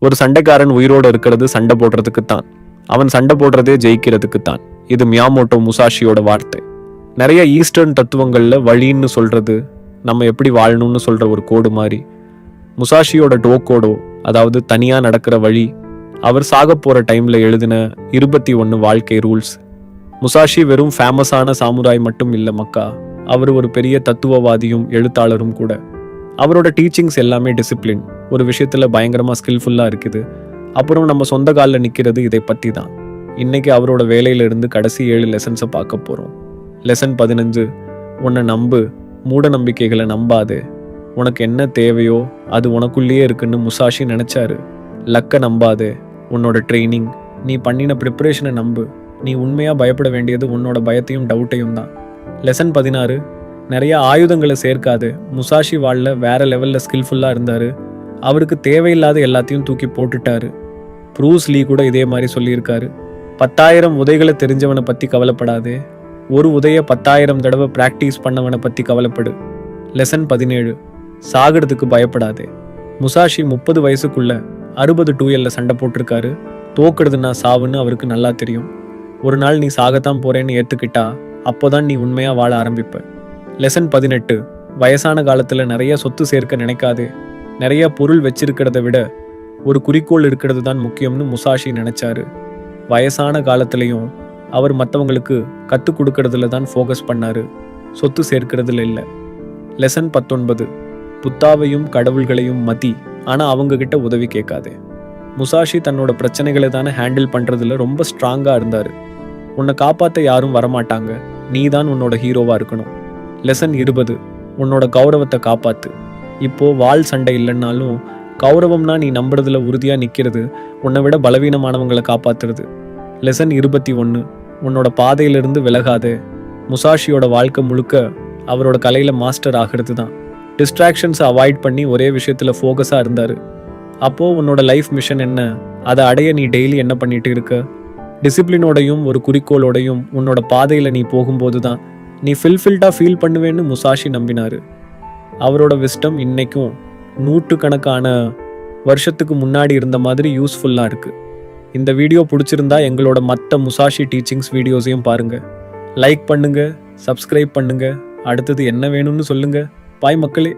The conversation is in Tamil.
ஒரு சண்டைக்காரன் உயிரோடு இருக்கிறது சண்டை போடுறதுக்கு தான். அவன் சண்டை போடுறதே ஜெயிக்கிறதுக்கு தான். இது மியாமோட்டோ முசாஷியோட வார்த்தை. நிறைய ஈஸ்டர்ன் தத்துவங்கள்ல வழின்னு சொல்றது நம்ம எப்படி வாழணும்னு சொல்ற ஒரு கோடு மாதிரி. முசாஷியோட டோக்கோடோ, அதாவது தனியா நடக்கிற வழி, அவர் சாக போற டைம்ல எழுதின 21 வாழ்க்கை ரூல்ஸ். முசாஷி வெறும் ஃபேமஸான சாமுராய் மட்டும் இல்ல மக்கா, அவர் ஒரு பெரிய தத்துவவாதியும் எழுத்தாளரும் கூட. அவரோட டீச்சிங்ஸ் எல்லாமே டிசிப்ளின், ஒரு விஷயத்துல பயங்கரமா ஸ்கில்ஃபுல்லா இருக்குது. அப்புறம் நம்ம சொந்த காலில் நிற்கிறது இதை பற்றி தான். இன்னைக்கு அவரோட வேலையில இருந்து கடைசி 7 லெசன்ஸை பார்க்க போறோம். லெசன் 15, உன்னை நம்பு, மூட நம்பிக்கைகளை நம்பாதே. உனக்கு என்ன தேவையோ அது உனக்குள்ளேயே இருக்குன்னு முசாஷி நினைச்சாரு. லக்கை நம்பாதே, உன்னோட ட்ரைனிங், நீ பண்ணின ப்ரிப்பரேஷனை நம்பு. நீ உண்மையா பயப்பட வேண்டியது உன்னோட பயத்தையும் டவுட்டையும் தான். லெசன் 16, நிறைய ஆயுதங்களை சேர்க்காது. முசாஷி வாழல வேற லெவல்ல ஸ்கில்ஃபுல்லா இருந்தாரு. அவருக்கு தேவையில்லாத எல்லாத்தையும் தூக்கி போட்டுட்டாரு. ப்ரூஸ் லீ கூட இதே மாதிரி சொல்லியிருக்காரு. 10,000 உதைகளை தெரிஞ்சவனை பத்தி கவலைப்படாதே, ஒரு உதைய 10,000 தடவை பிராக்டிஸ் பண்ணவனை பத்தி கவலைப்படு. லெசன் 17, சாகிறதுக்கு பயப்படாதே. முசாஷி 30 வயசுக்குள்ள 60 டூயல்ல சண்டை போட்டிருக்காரு. தோக்குறதுன்னா சாவுன்னு அவருக்கு நல்லா தெரியும். ஒரு நாள் நீ சாகத்தான் போறேன்னு ஏத்துக்கிட்டா அப்போதான் நீ உண்மையா வாழ ஆரம்பிப்ப. லெசன் 18, வயசான காலத்துல நிறைய சொத்து சேர்க்க நினைக்காதே. நிறைய பொருள் வச்சிருக்கிறத விட ஒரு குறிக்கோள் இருக்கிறது தான் முக்கியம்னு முசாஷி நினைச்சாரு. வயசான காலத்திலையும் அவர் மற்றவங்களுக்கு கற்றுக் கொடுக்கறதுல தான் ஃபோக்கஸ் பண்ணாரு, சொத்து சேர்க்கிறதுல இல்லை. லெசன் 19, புத்தாவையும் கடவுள்களையும் மதி, ஆனால் அவங்க கிட்ட உதவி கேட்காதே. முசாஷி தன்னோட பிரச்சனைகளை தானே ஹேண்டில் பண்ணுறதுல ரொம்ப ஸ்ட்ராங்காக இருந்தார். உன்னை காப்பாற்ற யாரும் வரமாட்டாங்க, நீ தான் உன்னோட ஹீரோவாக இருக்கணும். லெசன் 20, உன்னோட கௌரவத்தை காப்பாற்று. இப்போ வாள் சண்டை இல்லைன்னாலும் கௌரவம்னா நீ நம்புறதுல உறுதியாக நிற்கிறது, உன்னை விட பலவீனமானவங்களை காப்பாற்றுறது. லெசன் 21, உன்னோட பாதையிலிருந்து விலகாதே. முசாஷியோட வாழ்க்கை முழுக்க அவரோட கலையில் மாஸ்டர் ஆகிறது தான். டிஸ்ட்ராக்ஷன்ஸை அவாய்ட் பண்ணி ஒரே விஷயத்தில் ஃபோக்கஸாக இருந்தார். அப்போது உன்னோட லைஃப் மிஷன் என்ன, அதை அடைய நீ டெய்லி என்ன பண்ணிட்டு இருக்க? டிசிப்ளினோடையும் ஒரு குறிக்கோளோடையும் உன்னோட பாதையில் நீ போகும்போது தான் நீ ஃபில்ஃபில்டாக ஃபீல் பண்ணுவேன்னு முசாஷி நம்பினார். அவரோட விஸ்டம் இன்னைக்கும் நூற்றுக்கணக்கான வருஷத்துக்கு முன்னாடி இருந்த மாதிரி யூஸ்ஃபுல்லாக இருக்குது. இந்த வீடியோ பிடிச்சிருந்தா எங்களோட மற்ற முசாஷி டீச்சிங்ஸ் வீடியோஸையும் பாருங்கள். லைக் பண்ணுங்கள், சப்ஸ்கிரைப் பண்ணுங்கள். அடுத்தது என்ன வேணும்னு சொல்லுங்கள். பாய் மக்களே.